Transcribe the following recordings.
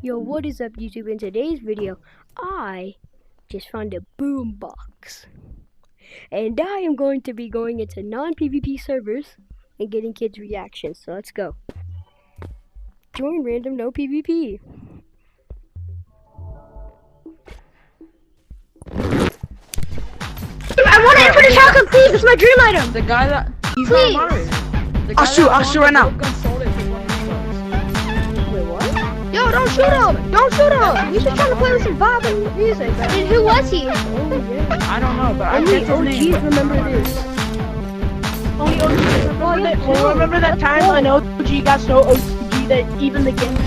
Yo, what is up YouTube? In today's video, I just found a boombox. And I am going to be going into non-PvP servers and getting kids' reactions. So let's go. Join random no PvP. I want to enter the shotgun, please. It's my dream item. The guy that he's Please. not mine. I'll shoot right now. Yo, don't shoot him! Don't shoot him! He's just trying to play with some vibe music. And who was he? I don't know, but Only I can't name. OGs remember this. Only OGs remember it. Well, remember that time an OG got so OG that even the game.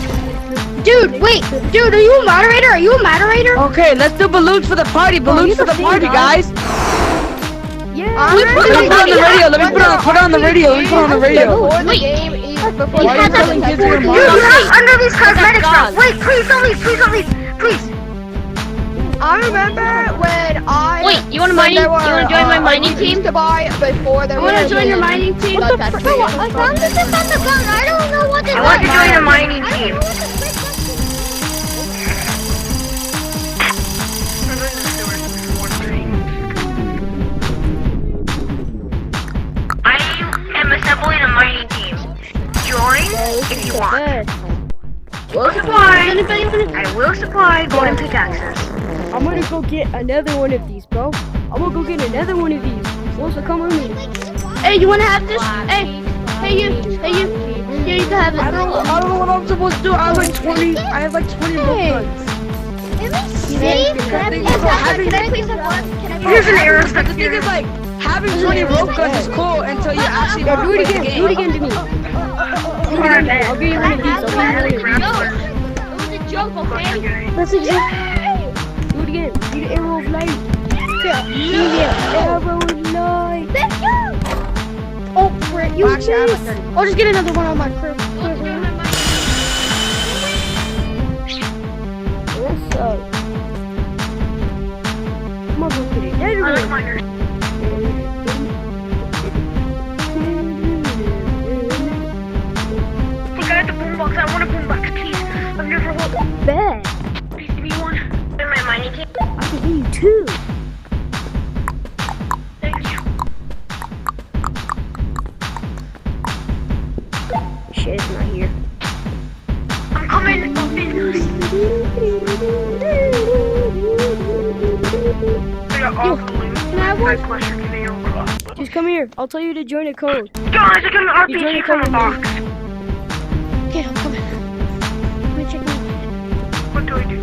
Dude, wait! Dude, are you a moderator? Are you a moderator? Okay, let's do balloons for the party. Balloons for the party, guys. Yeah. Let me put it on the radio. Let me put it on the radio. Let me put it on the radio. Wait. Why are you telling kids your mom? Dude, not under these cosmetic stuff. Wait, please don't leave. Please don't leave. Please. I remember when I. Wait, you want to join my mining team? To buy before there I want to join your mining team. What the frick? I found this on the gun. I don't know what this is. I want to join a mining team. I am assembling a mining team. Join if you want. Will supply. I will supply golden pickaxes. I'm gonna go get another one of these, bro. I'm gonna go get another one of these. Also, come with me. Hey, you want to have this? Hey, you. Here, you can have it. I don't know what I'm supposed to do. I have like 20 rope guns. Here's an arrow. The thing is, like, having 20 rope guns is cool until you actually Yo, do it play the again. game. Do it again to me. I'll give you one of these. It was a joke, okay? That's a joke. Do it again. Do the arrow of light. Arrow of light. Oh, frick. You Actually, I have a missed. I'll just get another one on my crib. What's up? I'm gonna go get another one. I got the boombox. I want a boombox, please. I've never held Bet. Please give me one. In my mining team. I can give you two. Thank you. Shit, it's not here. I'm coming. I got all the loot. Can I have one? Pleasure giving you a cross. Just come here. I'll tell you to join a code. Guys, I got an You join a RPG from code a box. Okay, I'm coming. Let me check my. What do I do?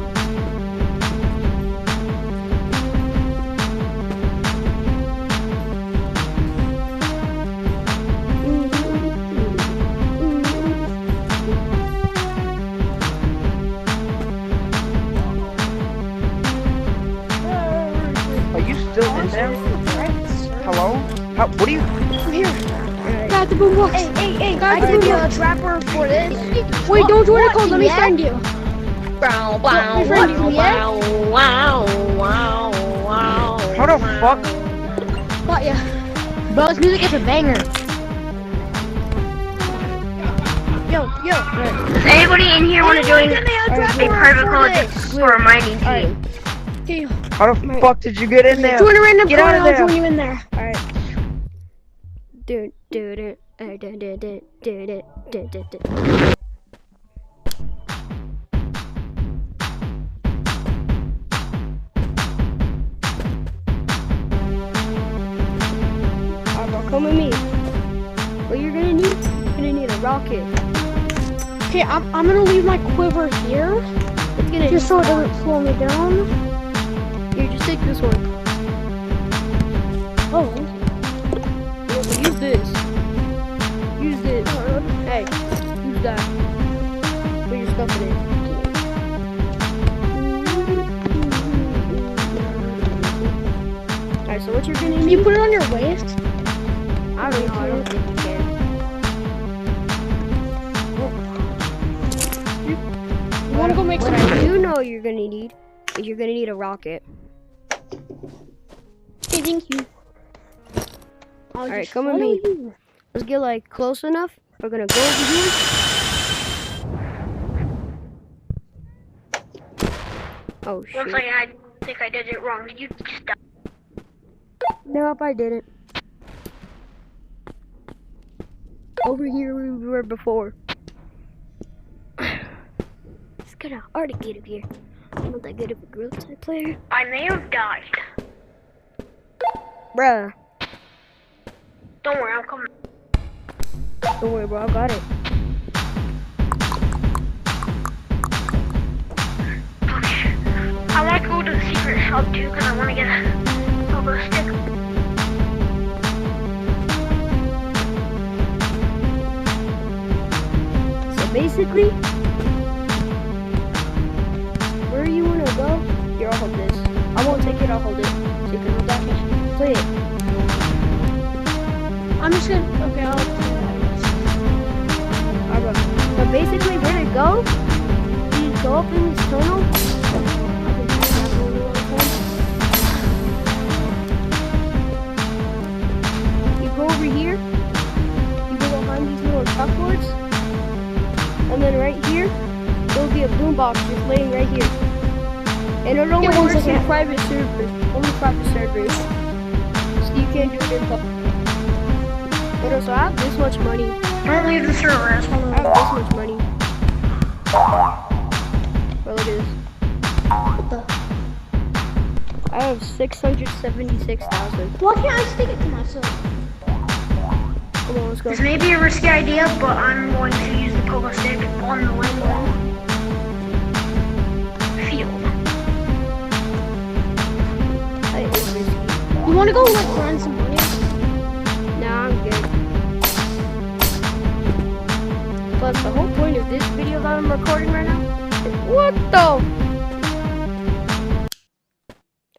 Are you still in there? Hello? What are you? I'm here. Got the boombox. Hey, I got the could be a boombox. trapper for this. Wait, don't join a code. Let me friend you. Wow, wow, wow, wow. How the fuck? Got ya. Bro, this music is a banger. Yo. Does anybody in here want to join a private call for a mining team? Okay. How the fuck did you get in there? Join a random Get code out and of I'll there. join you in there. Alright. Come with me. What you're gonna need? You're gonna need a rocket. Okay, I'm gonna leave my quiver here. It's gonna Just so it doesn't slow me down. Here, just take this one. Oh. Use this. Use this. Hey, use that. Put your stuff in it. Alright, so what you're gonna Can need? you put it on your waist? I don't know. I don't think you can. You wanna go make What some? I do know you're gonna need is you're gonna need a rocket. Okay, thank you. Alright, come with me. Let's get like close enough. We're gonna go over here. Oh One shit. second, I think I did it wrong. Did you just die? Nope, I didn't. Over here we were before. It's kinda hard to get up here. I'm not that good of a grill type player. I may have died. Bruh. Don't worry, I'm coming. Don't worry, bro, I got it. Okay. I want to go to the secret hub too because I want to get a little stick. So basically, where you wanna go? Here, I'll hold this. I won't take it, I'll hold it. So you can hold that. Play it. I'm just gonna. Okay, I'll. Alright. So basically, where to go? You go up in this tunnel. You go over here. You go behind these little chalkboards. And then right here, there'll be a boombox just laying right here. And it only one works in second. private servers. Only private servers. So you can't do it in public. But also, I have this much money. Don't leave the server. That's one I have this much money. Bro, look at this. What the? I have 676,000. Why can't I stick it to myself? Come on, let's go. This may be a risky idea, but I'm going to use the pogo stick on the Limbo field. That is risky. You wanna go like grind some money? Nah, I'm good. But the whole point of this video that I'm recording right now is what the?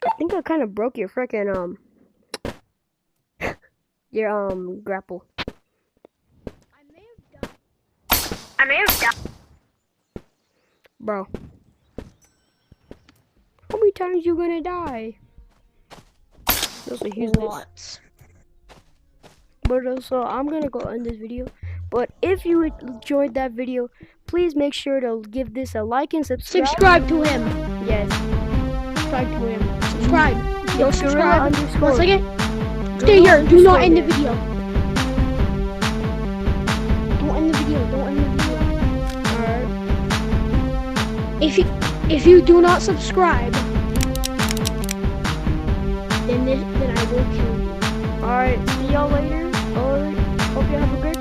I think I kind of broke your frickin' your grapple. I may have died. Bro. How many times you gonna die? Also, here's this. Lots. But also, I'm gonna go end this video. But if you enjoyed that video, please make sure to give this a like and subscribe. Subscribe to him. Yes. Subscribe to him. Subscribe. Yo, Subscribe. _. One second. Stay here. Do not end the video. Don't end the video. Don't end the video. Alright. If you do not subscribe, then I will kill you. Alright. See y'all later. Alright. Hope you have a great